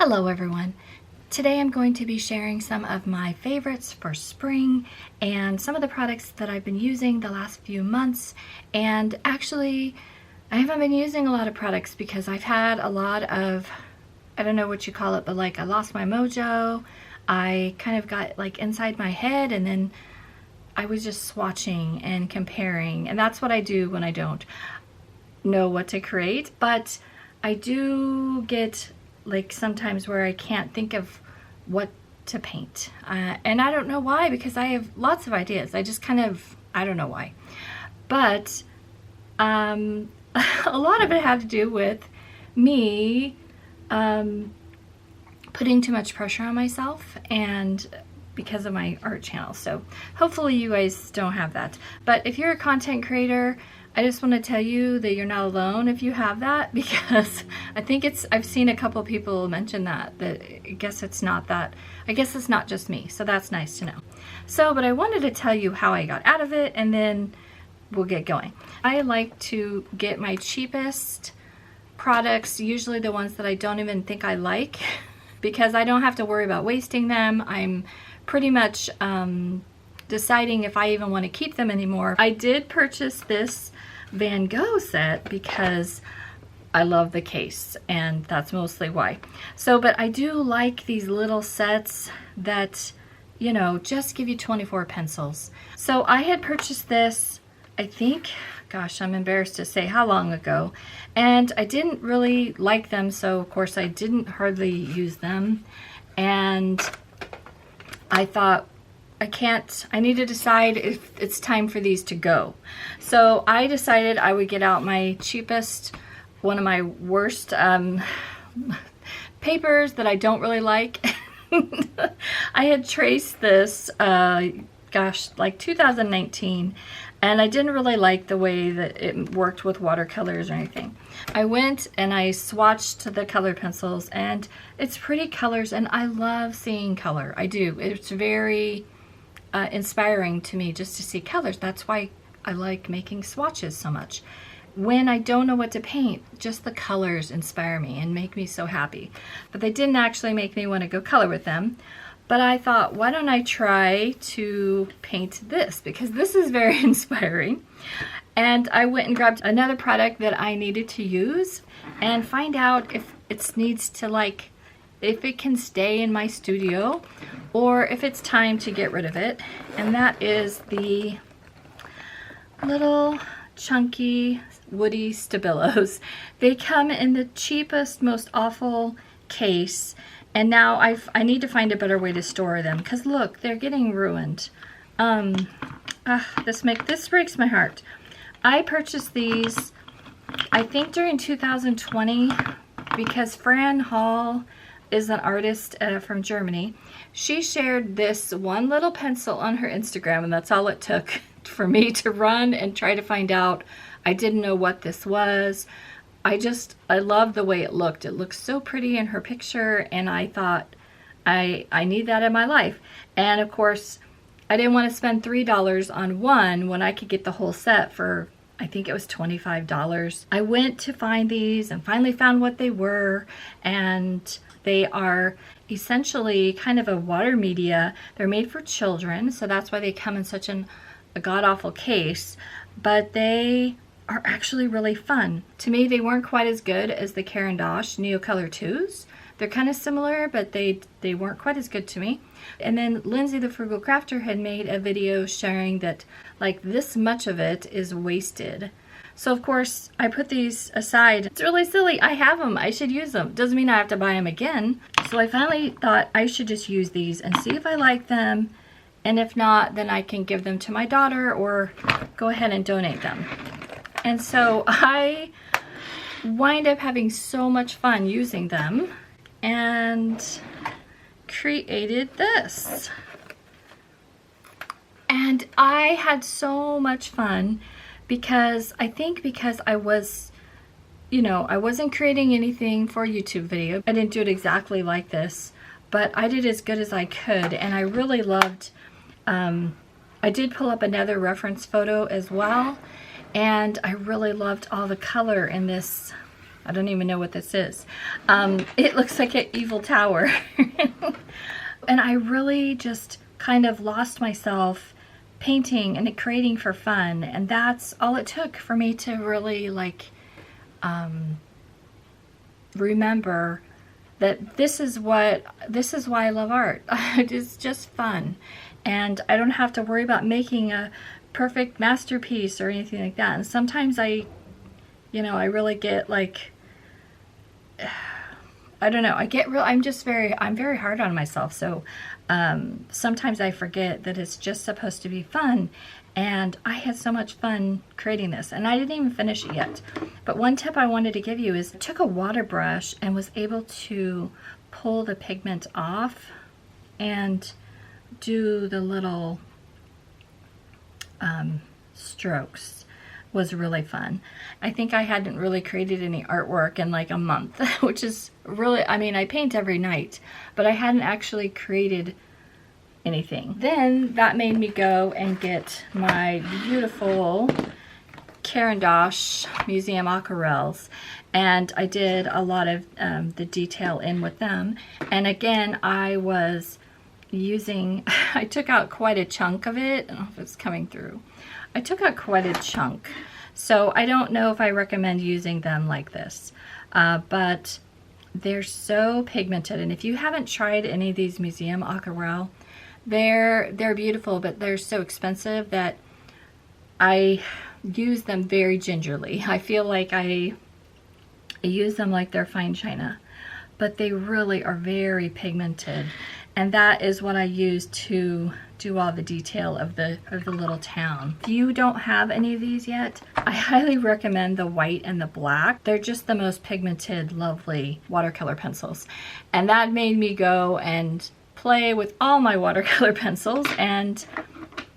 Hello everyone. Today I'm going to be sharing some of my favorites for spring and some of the products that I've been using the last few months. And actually, I haven't been using a lot of products because I've had a lot of, I don't know what you call it, but like I lost my mojo. I kind of got like inside my head and then I was just swatching and comparing. And that's what I do when I don't know what to create. But I do get like sometimes where I can't think of what to paint. And I don't know why, because I have lots of ideas. I just kind of, I don't know why. But a lot of it had to do with me putting too much pressure on myself and because of my art channel. So hopefully you guys don't have that. But if you're a content creator, I just want to tell you that you're not alone if you have that, because I think I've seen a couple people mention that I guess it's not just me. So that's nice to know. So, but I wanted to tell you how I got out of it and then we'll get going. I like to get my cheapest products, usually the ones that I don't even think I like, because I don't have to worry about wasting them. I'm pretty much deciding if I even want to keep them anymore. I did purchase this Van Gogh set because I love the case, and that's mostly why. So, but I do like these little sets that, you know, just give you 24 pencils. So I had purchased this, I think, gosh, I'm embarrassed to say how long ago, and I didn't really like them, so of course I didn't hardly use them. And I thought, I need to decide if it's time for these to go. So I decided I would get out my cheapest, one of my worst papers that I don't really like. I had traced this, gosh, like 2019, and I didn't really like the way that it worked with watercolors or anything. I went and I swatched the color pencils, and it's pretty colors, and I love seeing color. I do. It's very inspiring to me just to see colors. That's why I like making swatches so much. When I don't know what to paint, just the colors inspire me and make me so happy. But they didn't actually make me want to go color with them. But I thought, why don't I try to paint this, because this is very inspiring. And I went and grabbed another product that I needed to use and find out if it needs to, like, if it can stay in my studio or if it's time to get rid of it. And that is the little chunky woody Stabilos. They come in the cheapest, most awful case, and now I need to find a better way to store them, because look, they're getting ruined. This breaks my heart. I purchased these, I think, during 2020 because Fran Hall is an artist from Germany. She shared this one little pencil on her Instagram, and that's all it took for me to run and try to find out. I didn't know what this was. I love the way it looked. It looked so pretty in her picture, and I thought, I need that in my life. And of course, I didn't want to spend $3 on one when I could get the whole set for, I think it was $25. I went to find these and finally found what they were, and they are essentially kind of a water media. They're made for children, so that's why they come in such a god-awful case, but they are actually really fun. To me, they weren't quite as good as the Caran d'Ache Neocolor 2s. They're kind of similar, but they weren't quite as good to me. And then Lindsay the Frugal Crafter had made a video sharing that like this much of it is wasted. So of course I put these aside. It's really silly. I have them. I should use them. Doesn't mean I have to buy them again. So I finally thought I should just use these and see if I like them. And if not, then I can give them to my daughter or go ahead and donate them. And so I wind up having so much fun using them and created this. And I had so much fun because I was, you know, I wasn't creating anything for a YouTube video. I didn't do it exactly like this, but I did as good as I could, and I really loved, I did pull up another reference photo as well, and I really loved all the color in this I don't even know what this is. It looks like an evil tower. And I really just kind of lost myself painting and creating for fun, and that's all it took for me to really like remember that this is why I love art. It's just fun, and I don't have to worry about making a perfect masterpiece or anything like that. And sometimes I really get like, I don't know, I'm very hard on myself. So sometimes I forget that it's just supposed to be fun, and I had so much fun creating this, and I didn't even finish it yet. But one tip I wanted to give you is I took a water brush and was able to pull the pigment off and do the little strokes. Was really fun. I think I hadn't really created any artwork in like a month, which is really, I mean, I paint every night, but I hadn't actually created anything. Then that made me go and get my beautiful Caran d'Ache museum aquarelles, and I did a lot of the detail in with them. And again, I was using, I took out quite a chunk of it. I don't know if it's coming through. I took out quite a chunk, so I don't know if I recommend using them like this, but they're so pigmented. And if you haven't tried any of these museum aquarelle, they're beautiful, but they're so expensive that I use them very gingerly. I feel like I use them like they're fine china, but they really are very pigmented, and that is what I use to do all the detail of the little town. If you don't have any of these yet, I highly recommend the white and the black. They're just the most pigmented, lovely watercolor pencils. And that made me go and play with all my watercolor pencils and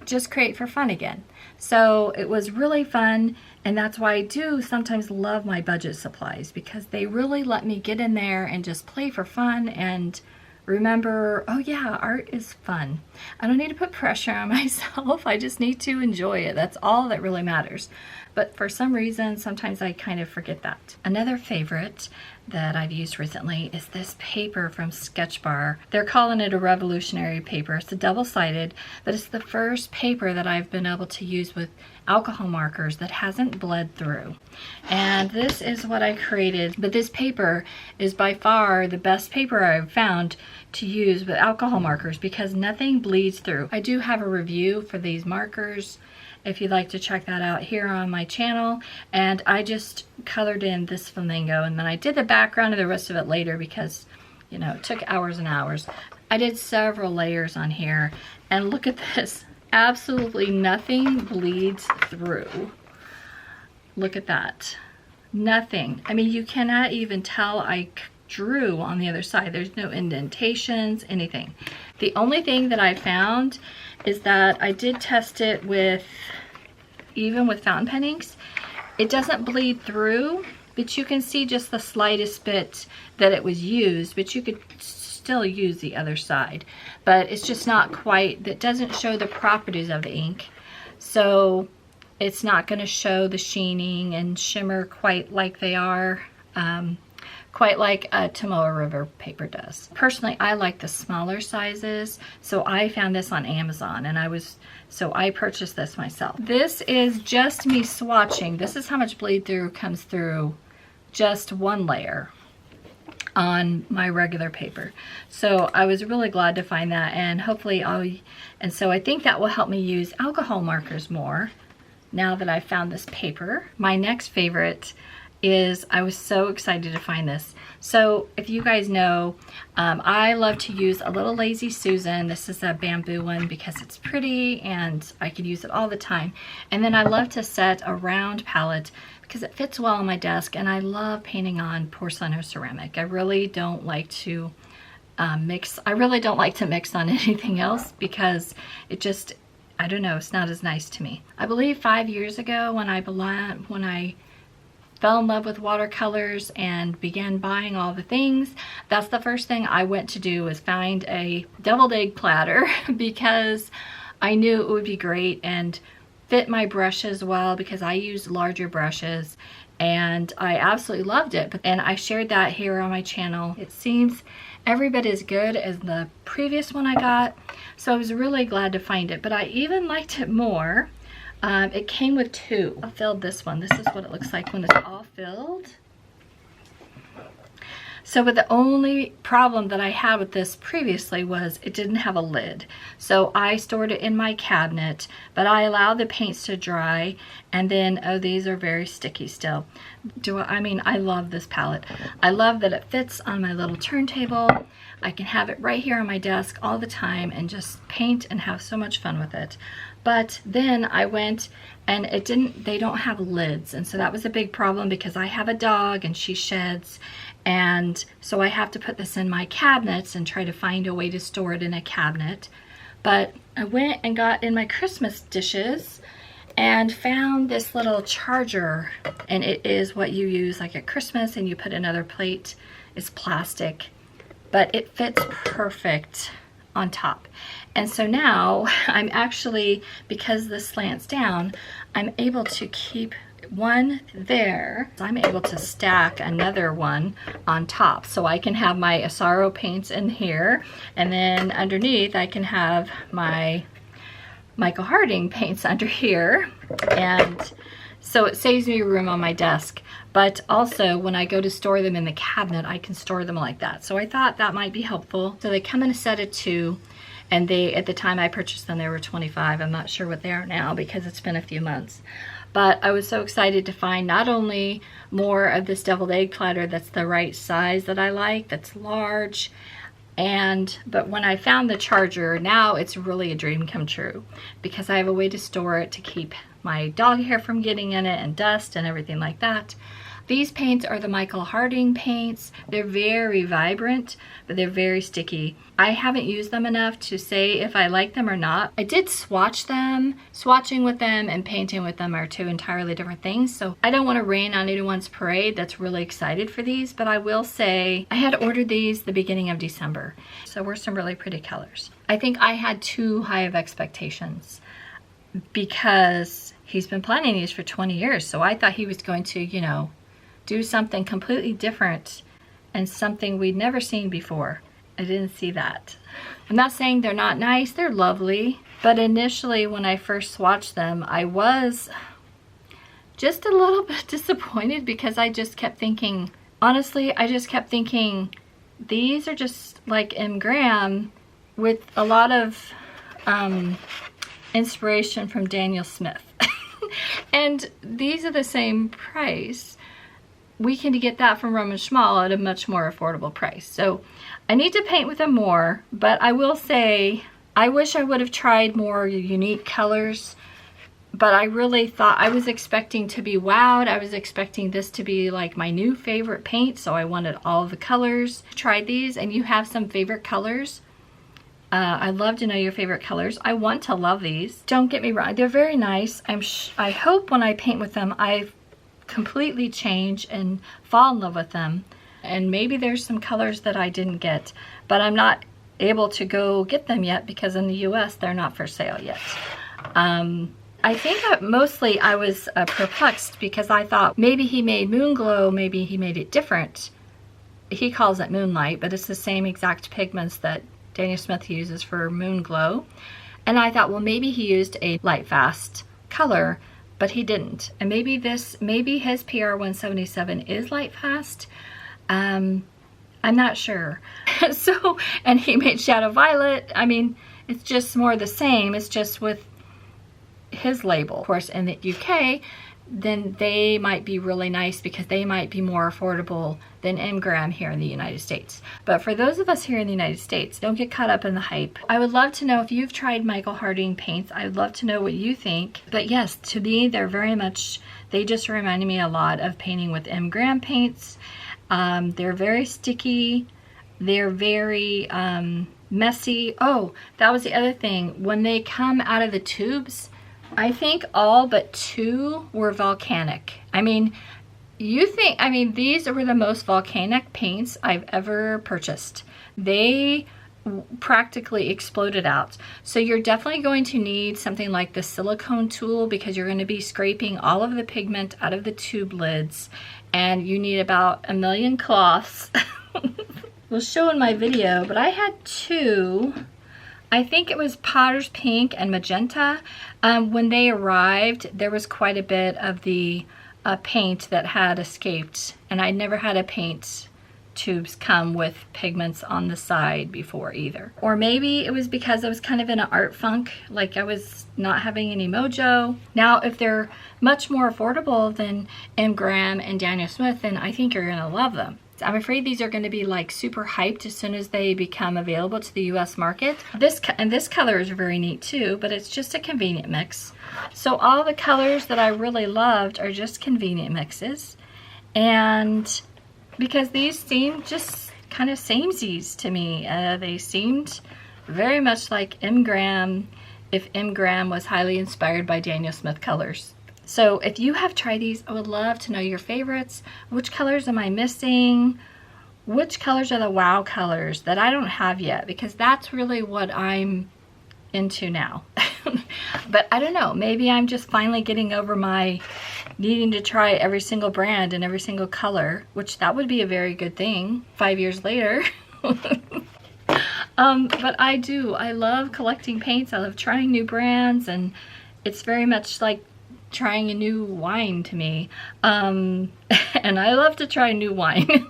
just create for fun again. So it was really fun, and that's why I do sometimes love my budget supplies, because they really let me get in there and just play for fun and remember, oh yeah, art is fun. I don't need to put pressure on myself. I just need to enjoy it. That's all that really matters. But for some reason, sometimes I kind of forget that. Another favorite that I've used recently is this paper from Sketchbar. They're calling it a revolutionary paper. It's a double-sided, but it's the first paper that I've been able to use with alcohol markers that hasn't bled through. And this is what I created. But this paper is by far the best paper I've found to use with alcohol markers, because nothing bleeds through. I do have a review for these markers if you'd like to check that out here on my channel. And I just colored in this flamingo, and then I did the background and the rest of it later because, you know, it took hours and hours. I did several layers on here, and look at this. Absolutely nothing bleeds through. Look at that. Nothing. I mean, you cannot even tell I drew on the other side. There's no indentations, anything. The only thing that I found is that I did test it with, even with fountain pen inks, it doesn't bleed through, but you can see just the slightest bit that it was used, but you could still use the other side. But it's just not quite, that doesn't show the properties of the ink. So it's not going to show the sheening and shimmer quite like they are, quite like a Tomoe River paper does. Personally, I like the smaller sizes, so I found this on Amazon, and I purchased this myself. This is just me swatching. This is how much bleed through comes through just one layer on my regular paper. So I was really glad to find that, and hopefully and so I think that will help me use alcohol markers more now that I've found this paper. My next favorite is, I was so excited to find this. So if you guys know, I love to use a little Lazy Susan. This is a bamboo one because it's pretty and I could use it all the time. And then I love to set a round palette because it fits well on my desk, and I love painting on porcelain or ceramic. I really don't like to mix on anything else because it just, I don't know, it's not as nice to me. I believe 5 years ago when I fell in love with watercolors and began buying all the things, that's the first thing I went to do, was find a deviled egg platter because I knew it would be great and fit my brushes well, because I use larger brushes, and I absolutely loved it. And I shared that here on my channel. It seems every bit as good as the previous one I got, so I was really glad to find it. But I even liked it more. It came with two. I filled this one. This is what it looks like when it's all filled. So, but the only problem that I had with this previously was it didn't have a lid. So I stored it in my cabinet, but I allowed the paints to dry, and then, oh, these are very sticky still. I mean, I love this palette. I love that it fits on my little turntable. I can have it right here on my desk all the time and just paint and have so much fun with it. But then I went and they don't have lids, and so that was a big problem because I have a dog and she sheds. And so I have to put this in my cabinets and try to find a way to store it in a cabinet. But I went and got in my Christmas dishes and found this little charger, and it is what you use like at Christmas, and you put another plate. It's plastic, but it fits perfect on top. And so now I'm actually, because this slants down, I'm able to keep one there. I'm able to stack another one on top, so I can have my Asaro paints in here, and then underneath I can have my Michael Harding paints under here, and so it saves me room on my desk. But also when I go to store them in the cabinet, I can store them like that. So I thought that might be helpful. So they come in a set of 2, and they, at the time I purchased them, they were $25. I'm not sure what they are now because it's been a few months. But I was so excited to find not only more of this deviled egg platter that's the right size that I like, that's large, but when I found the charger, now it's really a dream come true because I have a way to store it to keep my dog hair from getting in it and dust and everything like that. These paints are the Michael Harding paints. They're very vibrant, but they're very sticky. I haven't used them enough to say if I like them or not. I did swatch them. Swatching with them and painting with them are two entirely different things, so I don't want to rain on anyone's parade that's really excited for these, but I will say I had ordered these the beginning of December, so were some really pretty colors. I think I had too high of expectations because he's been planning these for 20 years, so I thought he was going to, you know, do something completely different and something we'd never seen before. I didn't see that. I'm not saying they're not nice, they're lovely, but initially when I first swatched them, I was just a little bit disappointed because I just kept thinking, honestly, I just kept thinking these are just like M. Graham with a lot of inspiration from Daniel Smith. And these are the same price. We can get that from Roman Schmal at a much more affordable price. So I need to paint with them more, but I will say I wish I would have tried more unique colors, but I really thought I was expecting to be wowed. I was expecting this to be like my new favorite paint, so I wanted all the colors. Tried these, and you have some favorite colors. I'd love to know your favorite colors. I want to love these. Don't get me wrong, they're very nice. I hope when I paint with them, I completely change and fall in love with them. And maybe there's some colors that I didn't get, but I'm not able to go get them yet because in the US they're not for sale yet. I think that mostly I was perplexed because I thought maybe he made Moon Glow, maybe he made it different. He calls it Moonlight, but it's the same exact pigments that Daniel Smith uses for Moon Glow. And I thought, well, maybe he used a light fast color, but he didn't. And maybe his PR 177 is light fast. I'm not sure. So, and he made Shadow Violet. I mean, it's just more the same. It's just with his label. Of course, in the UK, then they might be really nice because they might be more affordable than M. Graham here in the United States. But for those of us here in the United States, don't get caught up in the hype. I would love to know if you've tried Michael Harding paints. I'd love to know what you think. But yes, to me, they're very much, they just remind me a lot of painting with M. Graham paints. They're very sticky. They're very messy. Oh, that was the other thing. When they come out of the tubes, I think all but 2 were volcanic. I mean, these were the most volcanic paints I've ever purchased. They practically exploded out. So you're definitely going to need something like the silicone tool, because you're going to be scraping all of the pigment out of the tube lids, and you need about 1,000,000 cloths. We'll show in my video, but I had two. I think it was Potter's Pink and Magenta. When they arrived, there was quite a bit of the paint that had escaped, and I never had a paint tubes come with pigments on the side before either. Or maybe it was because I was kind of in an art funk, like I was not having any mojo. Now, if they're much more affordable than M. Graham and Daniel Smith, then I think you're gonna love them. I'm afraid these are going to be like super hyped as soon as they become available to the US market. This color is very neat too, but it's just a convenient mix. So all the colors that I really loved are just convenient mixes. And because these seemed just kind of samesies to me. They seemed very much like M. Graham, if M. Graham was highly inspired by Daniel Smith colors. So if you have tried these, I would love to know your favorites. Which colors am I missing? Which colors are the wow colors that I don't have yet? Because that's really what I'm into now. But I don't know, maybe I'm just finally getting over my needing to try every single brand and every single color, which that would be a very good thing 5 years later. But I love collecting paints. I love trying new brands, and it's very much like trying a new wine to me. And I love to try new wine.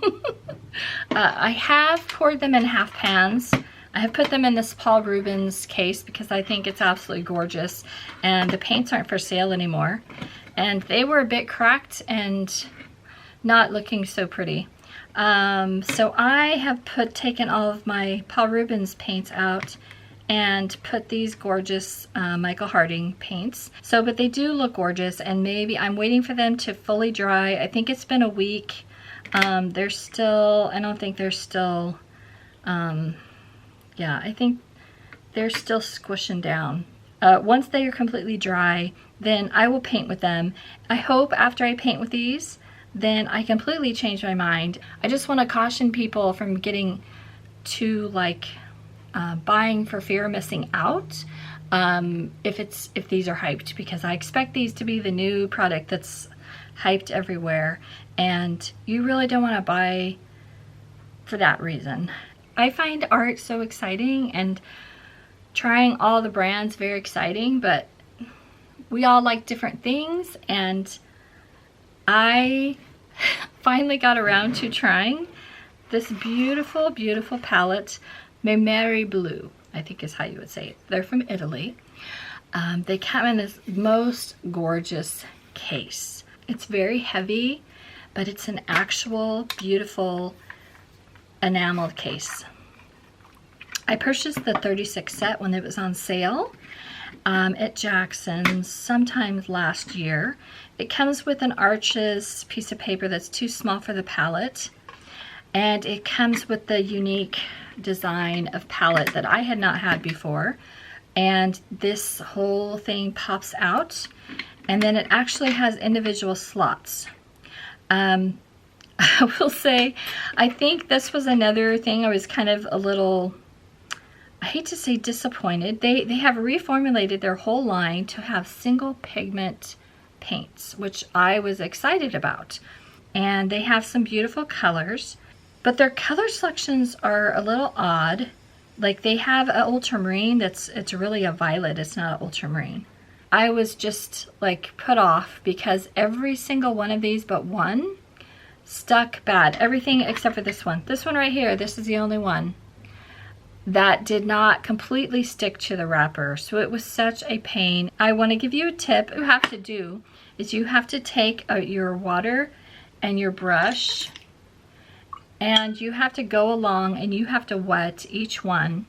I have poured them in half pans. I have put them in this Paul Rubens case because I think it's absolutely gorgeous, and the paints aren't for sale anymore. And they were a bit cracked and not looking so pretty. So I have taken all of my Paul Rubens paints out and put these gorgeous Michael Harding paints. So, but they do look gorgeous, and maybe I'm waiting for them to fully dry. I think it's been a week. They're still, I don't think they're still, yeah, I think they're still squishing down. Once they are completely dry, then I will paint with them. I hope after I paint with these, then I completely change my mind. I just want to caution people from getting too like buying for fear of missing out if these are hyped, because I expect these to be the new product that's hyped everywhere, and you really don't want to buy for that reason. I find art so exciting and trying all the brands very exciting, but we all like different things, and I finally got around to trying this beautiful, beautiful palette, Monet Blue, I think is how you would say it. They're from Italy. They come in this most gorgeous case. It's very heavy, but it's an actual beautiful enameled case. I purchased the 36 set when it was on sale at Jackson's sometime last year. It comes with an Arches piece of paper that's too small for the palette, and it comes with the unique design of palette that I had not had before, and this whole thing pops out, and then it actually has individual slots. I will say, I think this was another thing I was kind of a little, I hate to say disappointed. They have reformulated their whole line to have single pigment paints, which I was excited about. And they have some beautiful colors, but their color selections are a little odd. Like they have an ultramarine it's really a violet, it's not an ultramarine. I was just like put off because every single one of these but one stuck bad. Everything except for this one. This one right here, this is the only one that did not completely stick to the wrapper. So it was such a pain. I want to give you a tip. What you have to do is you have to take your water and your brush, and you have to go along and you have to wet each one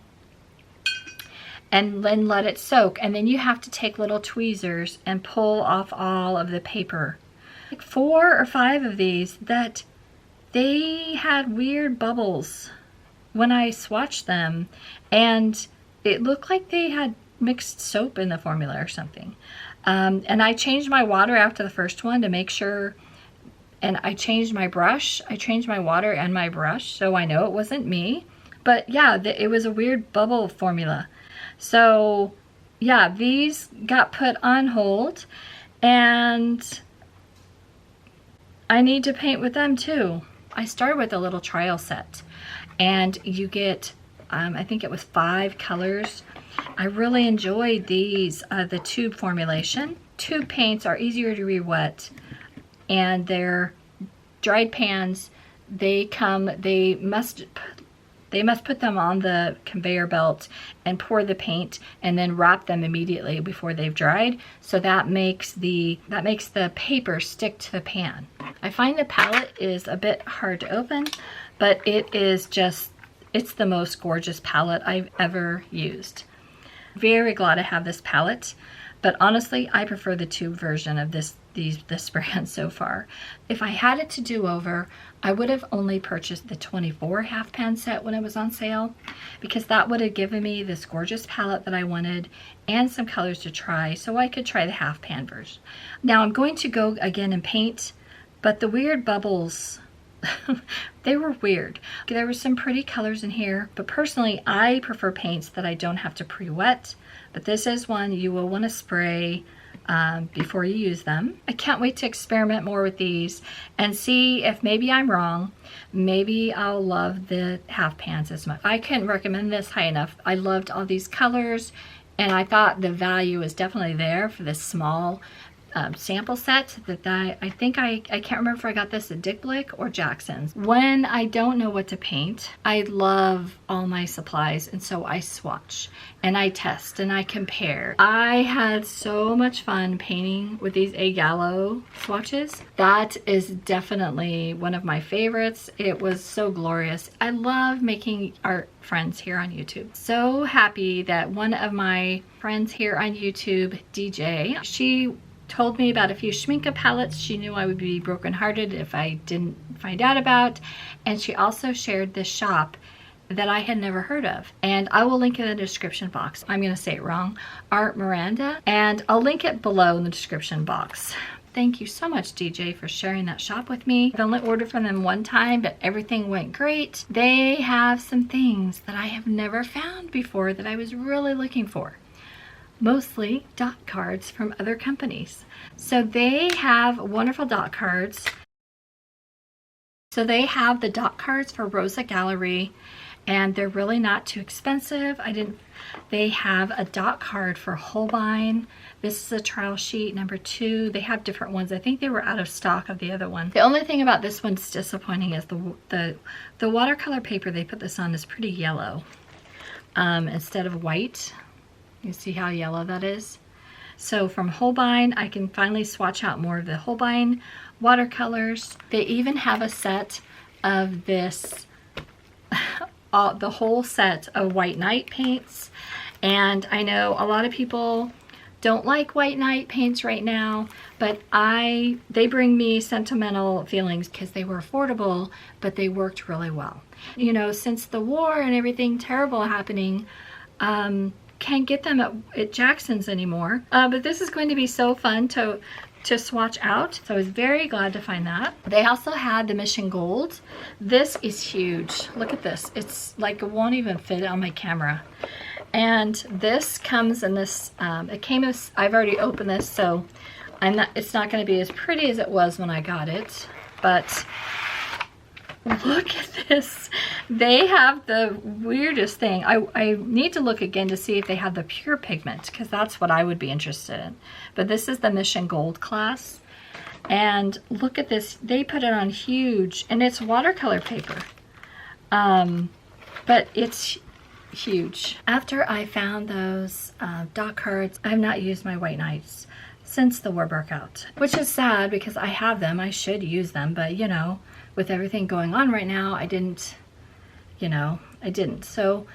and then let it soak. And then you have to take little tweezers and pull off all of the paper. Like 4 or 5 of these that they had weird bubbles when I swatched them, and it looked like they had mixed soap in the formula or something. And I changed my water after the first one to make sure, and I changed my brush. I changed my water and my brush, so I know it wasn't me. But yeah, it was a weird bubble formula. So yeah, these got put on hold, and I need to paint with them too. I started with a little trial set, and you get, I think it was 5 colors. I really enjoyed these, the tube formulation. Tube paints are easier to re-wet, and they're dried pans. They must put them on the conveyor belt and pour the paint and then wrap them immediately before they've dried. So that makes the paper stick to the pan. I find the palette is a bit hard to open, but it's the most gorgeous palette I've ever used. Very glad I have this palette, but honestly, I prefer the tube version of this brand so far. If I had it to do over, I would have only purchased the 24 half pan set when it was on sale, because that would have given me this gorgeous palette that I wanted and some colors to try, so I could try the half pan version. Now I'm going to go again and paint, but the weird bubbles, they were weird. There were some pretty colors in here, but personally I prefer paints that I don't have to pre-wet, but this is one you will want to spray before you use them. I can't wait to experiment more with these and see if maybe I'm wrong. Maybe I'll love the half pans as much. I couldn't recommend this high enough. I loved all these colors, and I thought the value is definitely there for this small sample set that I think I can't remember if I got this at DickBlick or Jackson's. When I don't know what to paint, I love all my supplies, and so I swatch and I test and I compare. I had so much fun painting with these Gallo swatches. That is definitely one of my favorites. It was so glorious. I love making art friends here on YouTube. So happy that one of my friends here on YouTube, DJ, she told me about a few Schminke palettes she knew I would be brokenhearted if I didn't find out about, and she also shared this shop that I had never heard of, and I will link it in the description box. I'm gonna say it wrong, Art Miranda, and I'll link it below in the description box. Thank you so much, DJ, for sharing that shop with me. I've only ordered from them one time, but everything went great. They have some things that I have never found before that I was really looking for. Mostly dot cards from other companies. So they have wonderful dot cards. So they have the dot cards for Rosa Gallery, and they're really not too expensive. They have a dot card for Holbein. This is a trial sheet number 2. They have different ones. I think they were out of stock of the other one. The only thing about this one's disappointing is the watercolor paper they put this on is pretty yellow instead of white. You see how yellow that is? So from Holbein, I can finally swatch out more of the Holbein watercolors. They even have a set of this, the whole set of White Night paints. And I know a lot of people don't like White Night paints right now, but they bring me sentimental feelings because they were affordable, but they worked really well. You know, since the war and everything terrible happening, can't get them at Jackson's anymore. But this is going to be so fun to swatch out. So I was very glad to find that. They also had the Mission Gold. This is huge. Look at this. It's like it won't even fit on my camera. And this comes in this, I've already opened this, so it's not going to be as pretty as it was when I got it. But look at this. They have the weirdest thing. I need to look again to see if they have the pure pigment, because that's what I would be interested in. But this is the Mission Gold class. And look at this. They put it on huge, and it's watercolor paper. But it's huge. After I found those dot cards, I have not used my White Nights since the war broke out, which is sad because I have them. I should use them, but you know, with everything going on right now, I didn't. So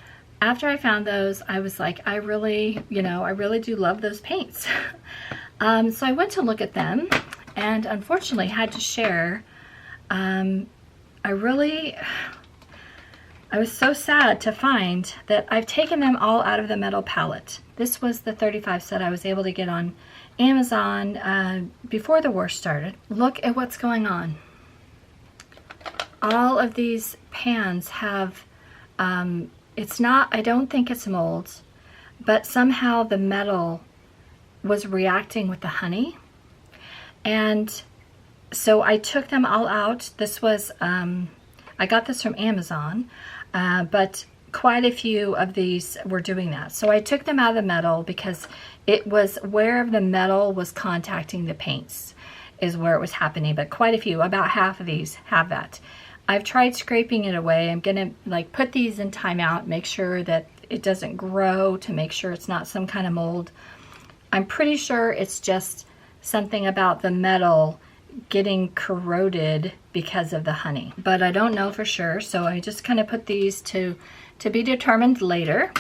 after I found those, I was like, I really do love those paints. So I went to look at them, and unfortunately had to share. I was so sad to find that I've taken them all out of the metal palette. This was the 35 set I was able to get on Amazon before the war started. Look at what's going on. All of these pans have It's not, I don't think it's molds, but somehow the metal was reacting with the honey. And so I took them all out. This was, I got this from Amazon, but quite a few of these were doing that. So I took them out of the metal because it was where the metal was contacting the paints is where it was happening, but quite a few, about half of these have that. I've tried scraping it away. I'm gonna like put these in timeout, make sure that it doesn't grow, to make sure it's not some kind of mold. I'm pretty sure it's just something about the metal getting corroded because of the honey, but I don't know for sure, so I just kind of put these to be determined later.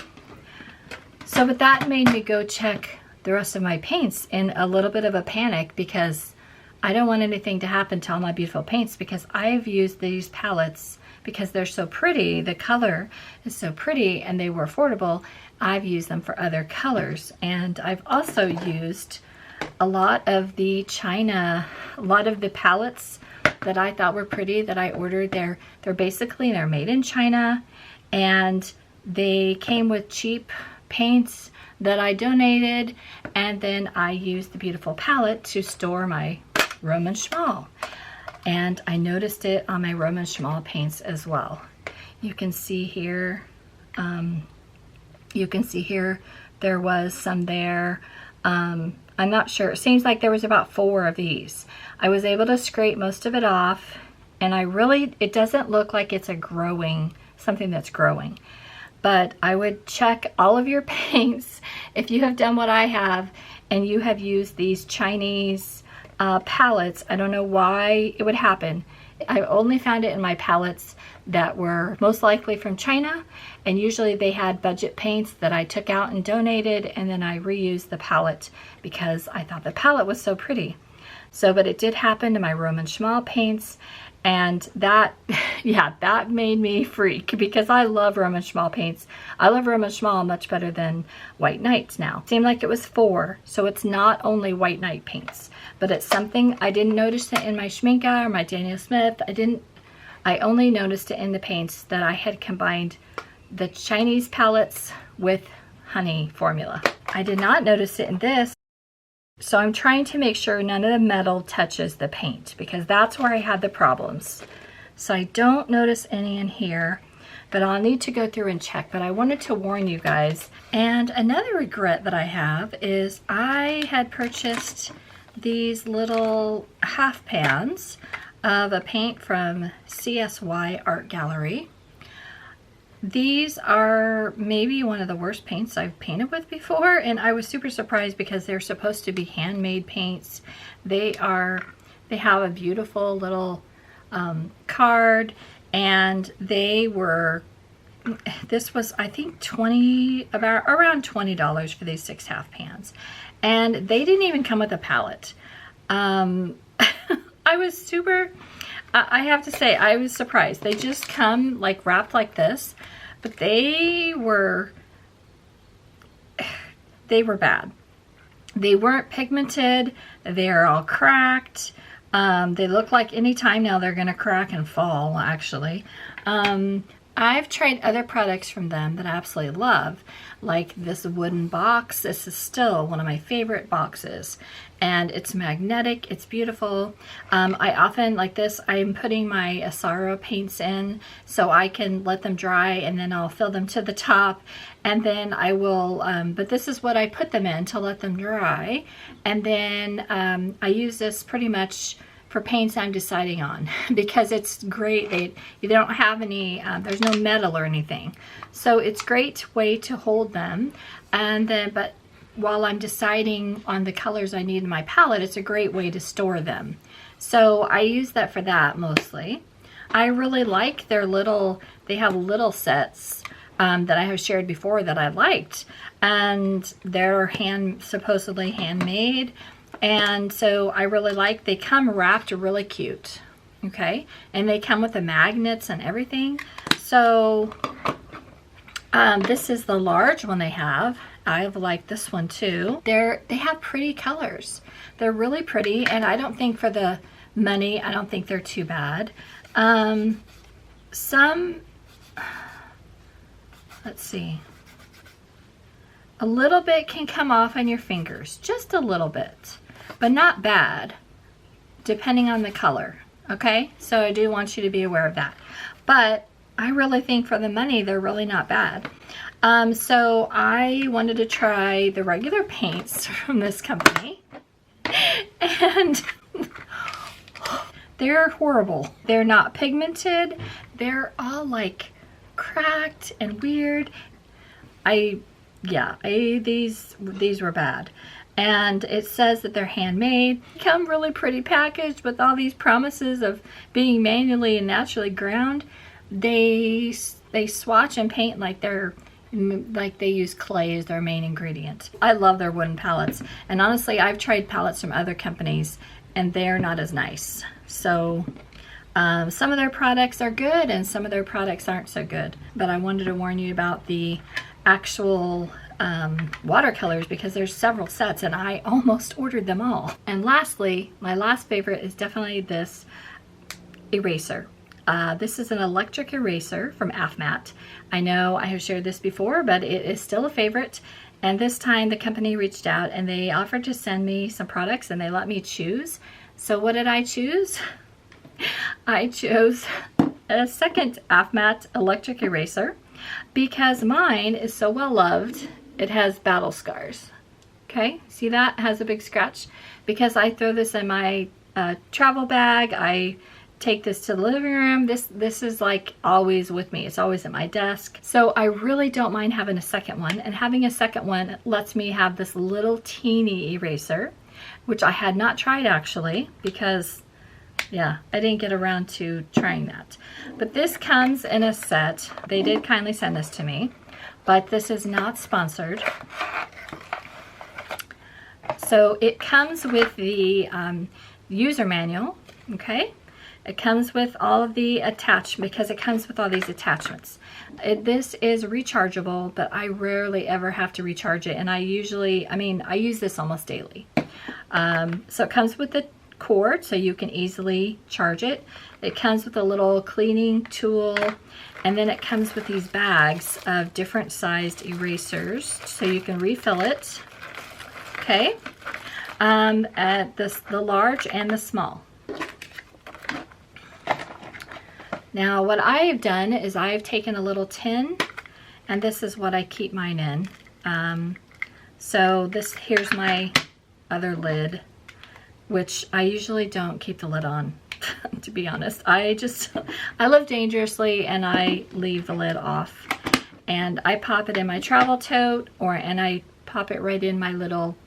So but that made me go check the rest of my paints in a little bit of a panic, because I don't want anything to happen to all my beautiful paints, because I've used these palettes because they're so pretty, the color is so pretty, and they were affordable. I've used them for other colors, and I've also used a lot of the China, a lot of the palettes that I thought were pretty that I ordered. They're made in China, and they came with cheap paints that I donated, and then I used the beautiful palette to store my Roman Schmal. And I noticed it on my Roman Schmal paints as well. You can see here, there was some there. I'm not sure, it seems like there was about 4 of these. I was able to scrape most of it off, and it doesn't look like it's something that's growing. But I would check all of your paints if you have done what I have and you have used these Chinese palettes. I don't know why it would happen. I only found it in my palettes that were most likely from China, and usually they had budget paints that I took out and donated, and then I reused the palette because I thought the palette was so pretty. So, but it did happen to my Roman Schmal paints, and that, yeah, that made me freak, because I love Roman Schmal paints. I love Roman Schmal much better than White Knights now. Seemed like it was 4, so it's not only White Knight paints, but it's something I didn't notice it in my Schminke or my Daniel Smith. I only noticed it in the paints that I had combined the Chinese palettes with honey formula. I did not notice it in this. So I'm trying to make sure none of the metal touches the paint, because that's where I had the problems. So I don't notice any in here, but I'll need to go through and check. But I wanted to warn you guys. And another regret that I have is I had purchased these little half pans of a paint from CSY Art Gallery. These are maybe one of the worst paints I've painted with before, and I was super surprised because they're supposed to be handmade paints. They have a beautiful little card, and this was, I think, around $20 for these 6 half pans, and they didn't even come with a palette. I have to say, I was surprised. They just come like wrapped like this, but they were bad. They weren't pigmented. They're all cracked. They look like any time now they're gonna crack and fall, actually. I've tried other products from them that I absolutely love, like this wooden box. This is still one of my favorite boxes, and it's magnetic, it's beautiful. I often, like this, I'm putting my Asaro paints in so I can let them dry, and then I'll fill them to the top, and then I will, but this is what I put them in to let them dry, and then I use this pretty much for paints I'm deciding on, because it's great. They don't have any, there's no metal or anything. So it's a great way to hold them. And then, but while I'm deciding on the colors I need in my palette, it's a great way to store them. So I use that for that mostly. I really like their little, they have little sets that I have shared before that I liked. And they're supposedly handmade. And so I really like, they come wrapped really cute, okay? And they come with the magnets and everything. So this is the large one they have. I like this one too. They have pretty colors. They're really pretty, and I don't think for the money, I don't think they're too bad. let's see. A little bit can come off on your fingers, just a little bit, but not bad, depending on the color, okay? So I do want you to be aware of that. But I really think for the money, they're really not bad. So I wanted to try the regular paints from this company, and they're horrible. They're not pigmented. They're all like cracked and weird. These were bad. And it says that they're handmade. Come really pretty packaged with all these promises of being manually and naturally ground. They swatch and paint like they use clay as their main ingredient. I love their wooden palettes, and honestly I've tried palettes from other companies and they're not as nice. So some of their products are good and some of their products aren't so good, but I wanted to warn you about the actual watercolors because there's several sets and I almost ordered them all. And lastly, my last favorite is definitely this eraser. This is an electric eraser from AFMAT. I know I have shared this before, but it is still a favorite. And this time the company reached out and they offered to send me some products and they let me choose. So what did I choose? I chose a second AFMAT electric eraser because mine is so well loved. It has battle scars. Okay, see that? It has a big scratch because I throw this in my travel bag. I take this to the living room. This is like always with me. It's always at my desk. So I really don't mind having a second one, and having a second one lets me have this little teeny eraser, which I had not tried actually because yeah, I didn't get around to trying that. But this comes in a set. They did kindly send this to me, but this is not sponsored. So it comes with the user manual, okay? It comes with all of the attachments because it comes with all these attachments. This is rechargeable, but I rarely ever have to recharge it. And I use this almost daily. So it comes with the cord so you can easily charge it. It comes with a little cleaning tool, and then it comes with these bags of different sized erasers so you can refill it. Okay, at the large and the small. Now what I have done is I have taken a little tin, and this is what I keep mine in. So here's my other lid, which I usually don't keep the lid on, to be honest. I live dangerously and I leave the lid off. And I pop it in my travel tote, and I pop it right in my little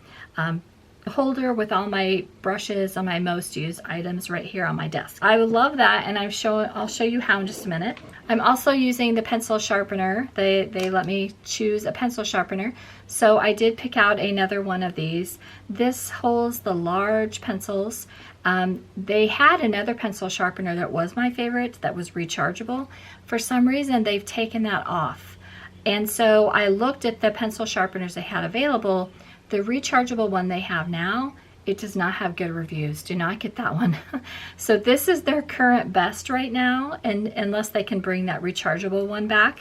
holder with all my brushes and my most used items right here on my desk. I would love that, and I'll show you how in just a minute. I'm also using the pencil sharpener. They let me choose a pencil sharpener, so I did pick out another one of these. This holds the large pencils. They had another pencil sharpener that was my favorite that was rechargeable. For some reason they've taken that off, and so I looked at the pencil sharpeners they had available. The rechargeable one they have now, it does not have good reviews. Do not get that one. So this is their current best right now, and unless they can bring that rechargeable one back.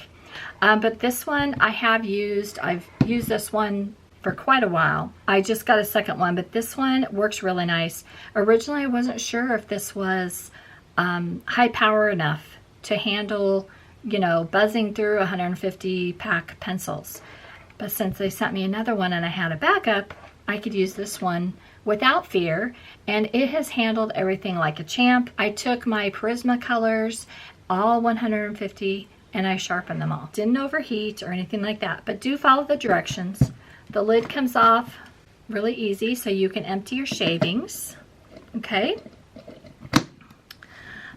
But this one I've used this one for quite a while. I just got a second one, but this one works really nice. Originally I wasn't sure if this was high power enough to handle, buzzing through 150 pack pencils. But since they sent me another one and I had a backup, I could use this one without fear, and it has handled everything like a champ. I took my Prismacolors, all 150, and I sharpened them all. Didn't overheat or anything like that, but do follow the directions. The lid comes off really easy so you can empty your shavings, okay?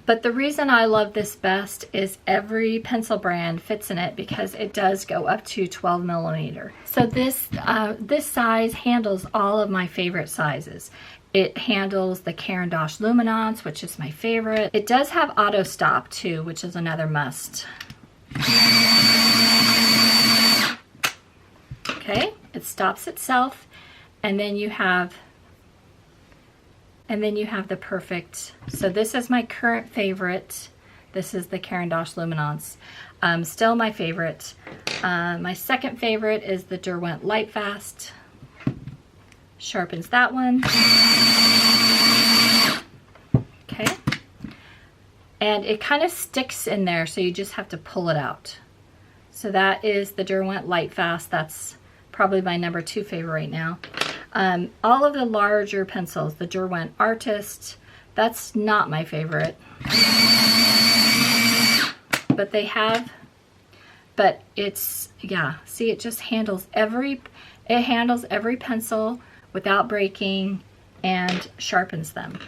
But the reason I love this best is every pencil brand fits in it because it does go up to 12 millimeter. So this size handles all of my favorite sizes. It handles the Caran d'Ache Luminance, which is my favorite. It does have auto stop too, which is another must. Okay, it stops itself, and then you have the perfect, so this is my current favorite. This is the Caran d'Ache Luminance. Still my favorite. My second favorite is the Derwent Lightfast. Sharpens that one. Okay. And it kind of sticks in there, so you just have to pull it out. So that is the Derwent Lightfast. That's probably my number 2 favorite right now. All of the larger pencils, the Derwent Artist, that's not my favorite. But they have, but it's, yeah, see, it just handles every pencil without breaking and sharpens them.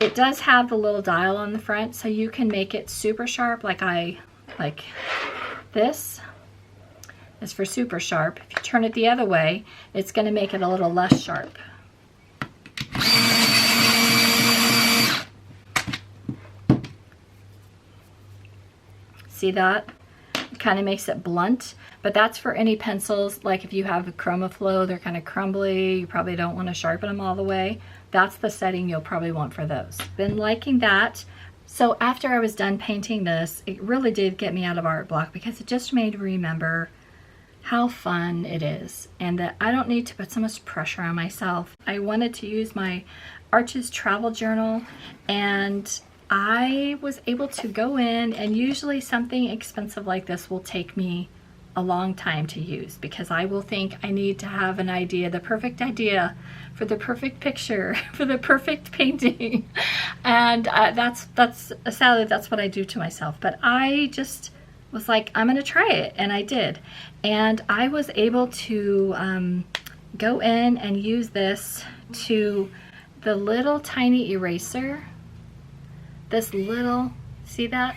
It does have the little dial on the front, so you can make it super sharp, like this is for super sharp. If you turn it the other way, it's going to make it a little less sharp. See that? It kind of makes it blunt, but that's for any pencils, like if you have a chroma flow, they're kind of crumbly, you probably don't want to sharpen them all the way. That's the setting you'll probably want for those. Been liking that. So after I was done painting this, it really did get me out of art block because it just made me remember how fun it is and that I don't need to put so much pressure on myself. I wanted to use my Arches travel journal, and I was able to go in, and usually something expensive like this will take me a long time to use because I will think I need to have an idea, the perfect idea for the perfect picture, for the perfect painting. And that's sadly, that's what I do to myself. But I just was like, I'm gonna try it, and I did. And I was able to go in and use this to the little tiny eraser. This little, see that?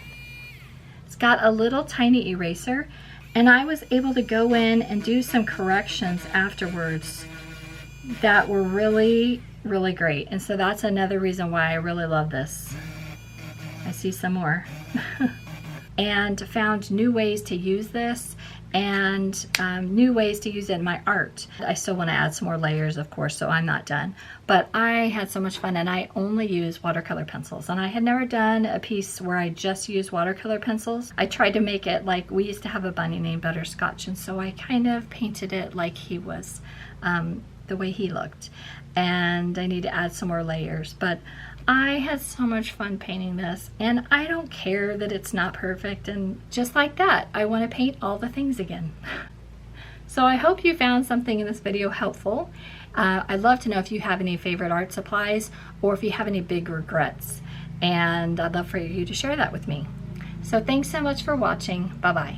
It's got a little tiny eraser, and I was able to go in and do some corrections afterwards that were really, really great. And so that's another reason why I really love this. I see some more. And found new ways to use this, and new ways to use it in my art. I still want to add some more layers, of course, so I'm not done. But I had so much fun, and I only use watercolor pencils. And I had never done a piece where I just used watercolor pencils. I tried to make it like, we used to have a bunny named Butterscotch, and so I kind of painted it like he was, the way he looked. And I need to add some more layers. But I had so much fun painting this, and I don't care that it's not perfect, and just like that, I want to paint all the things again. So I hope you found something in this video helpful. I'd love to know if you have any favorite art supplies, or if you have any big regrets, and I'd love for you to share that with me. So thanks so much for watching. Bye-bye.